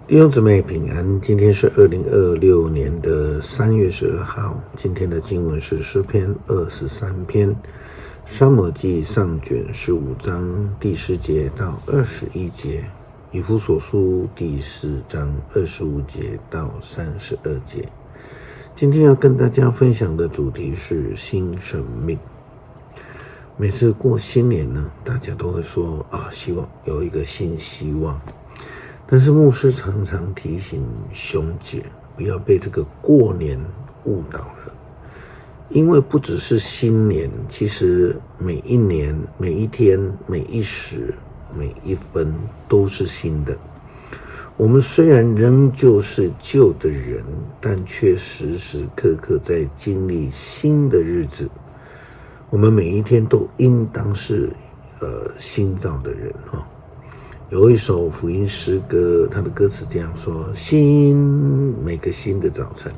弟兄姊妹平安，今天是2026年的3月12号。今天的经文是诗篇23篇，撒母耳记上卷15章第10节到21节，以弗所书第4章25节到32节。今天要跟大家分享的主题是新生命。每次过新年呢，大家都会说希望有一个新希望。但是牧师常常提醒兄姐不要被这个过年误导了，因为不只是新年，其实每一年、每一天、每一时、每一分都是新的。我们虽然仍旧是旧的人，但却时时刻刻在经历新的日子。我们每一天都应当是新造的人哈。有一首福音诗歌，它的歌词这样说：每个新的早晨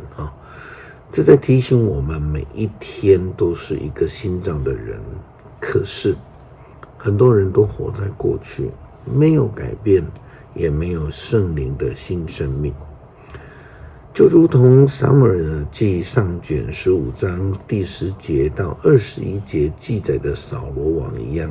这在提醒我们每一天都是一个新造的人。可是很多人都活在过去，没有改变，也没有圣灵的新生命。就如同撒母耳记上卷15章第10节到21节记载的扫罗王一样，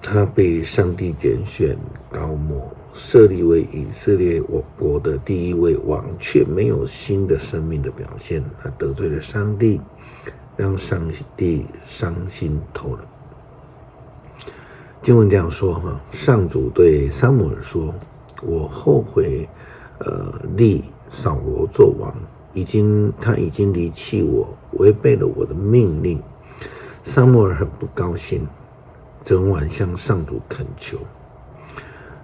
他被上帝拣选膏抹，设立为以色列国的第一位王，却没有新的生命的表现。他得罪了上帝，让上帝伤心透了。经文这样说上主对撒母耳说：我后悔立扫罗做王，他已经离弃我，违背了我的命令。撒母耳很不高兴，整晚向上主恳求。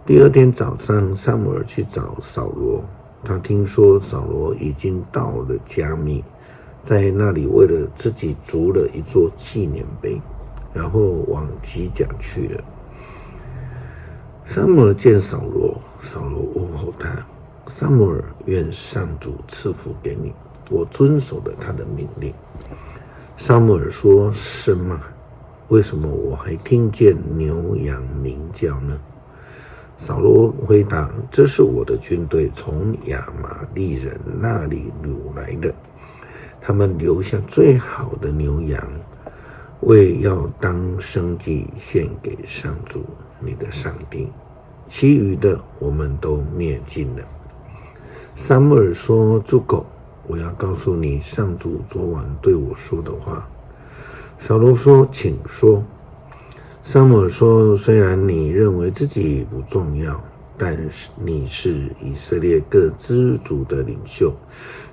第二天早上，撒母耳去找扫罗，他听说扫罗已经到了迦密，在那里为了自己筑了一座纪念碑，然后往吉甲去了。撒母耳见扫罗，扫罗问候他：撒母耳，愿上主赐福给你，我遵守了他的命令。撒母耳说：是吗？为什么我还听见牛羊鸣叫呢？扫罗回答：这是我的军队从亚玛利人那里掳来的，他们留下最好的牛羊，为要当牲祭献给上主你的上帝，其余的我们都灭尽了。撒母耳说：住口，我要告诉你上主昨晚对我说的话。扫罗说：请说。撒母耳说：虽然你认为自己不重要，但你是以色列各支族的领袖，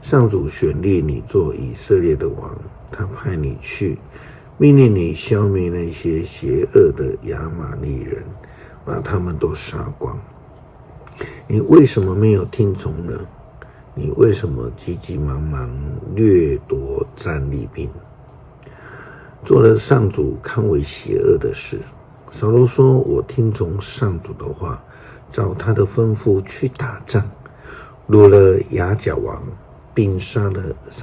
上主选立你做以色列的王，他派你去，命令你消灭那些邪恶的亚玛利人，把他们都杀光。你为什么没有听从呢？你为什么急急忙忙掠夺战利品，做了上主看为邪恶的事？扫罗说：我听从上主的话，照他的吩咐去打仗，掳了亚甲王，并杀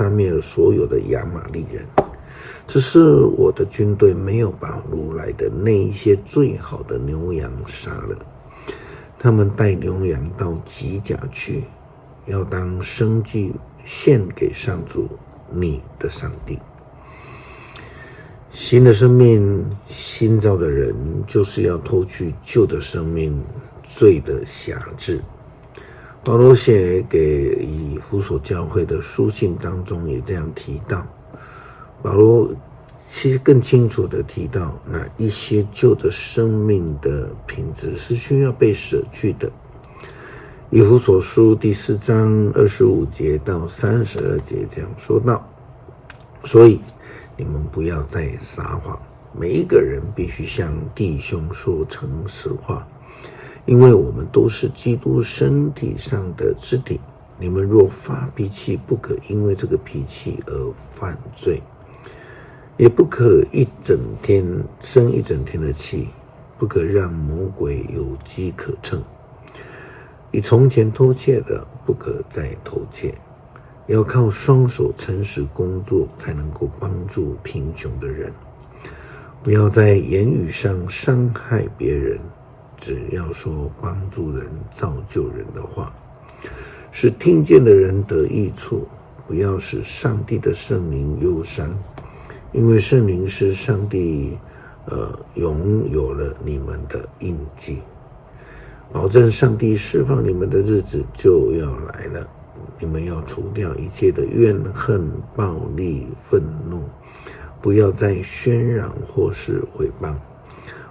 灭了所有的亚玛利人。只是我的军队没有把掳来的那一些最好的牛羊杀了，他们带牛羊到吉甲去，要当牲祭献给上主你的上帝。新的生命，新造的人，就是要脱去旧的生命罪的辖制。保罗写给以弗所教会的书信当中也这样提到，保罗其实更清楚地提到哪一些旧的生命的品质是需要被舍去的。以弗所书第4章25节到32节这样说道：所以你们不要再撒谎，每一个人必须向弟兄说诚实话，因为我们都是基督身体上的肢体。你们若发脾气，不可因为这个脾气而犯罪，也不可生一整天的气，不可让魔鬼有机可乘。你从前偷窃的，不可再偷窃，要靠双手诚实工作，才能够帮助贫穷的人。不要在言语上伤害别人，只要说帮助人、造就人的话。使听见的人得益处，不要使上帝的圣灵忧伤，因为圣灵是上帝拥有了你们的印记，保证上帝释放你们的日子就要来了。你们要除掉一切的怨恨、暴力、愤怒，不要再喧嚷或是毁谤，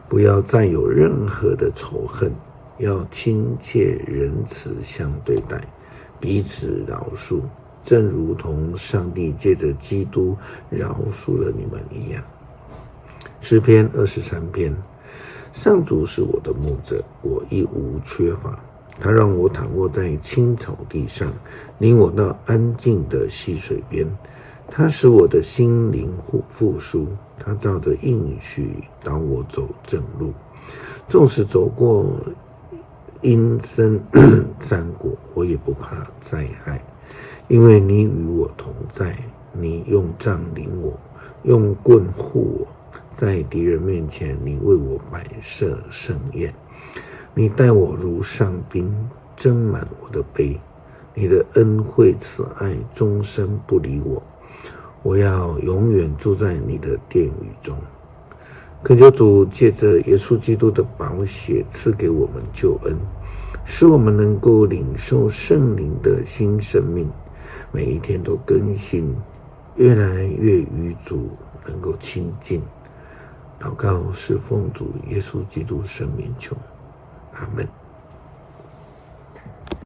不要再有任何的仇恨，要亲切仁慈相对待，彼此饶恕，正如同上帝借着基督饶恕了你们一样。诗篇23篇，上主是我的牧者，我一无缺乏。他让我躺卧在青草地上，领我到安静的溪水边。他使我的心灵复苏，他照着应许导我走正路。纵使走过阴森山谷，我也不怕灾害，因为你与我同在。你用杖领我，用棍护我，在敌人面前，你为我摆设盛宴。你待我如上宾，斟满我的杯。你的恩惠慈爱终身不离我，我要永远住在你的殿宇中。恳求主借着耶稣基督的宝血赐给我们救恩，使我们能够领受圣灵的新生命，每一天都更新，越来越与主能够亲近。祷告是奉主耶稣基督圣名求，阿们。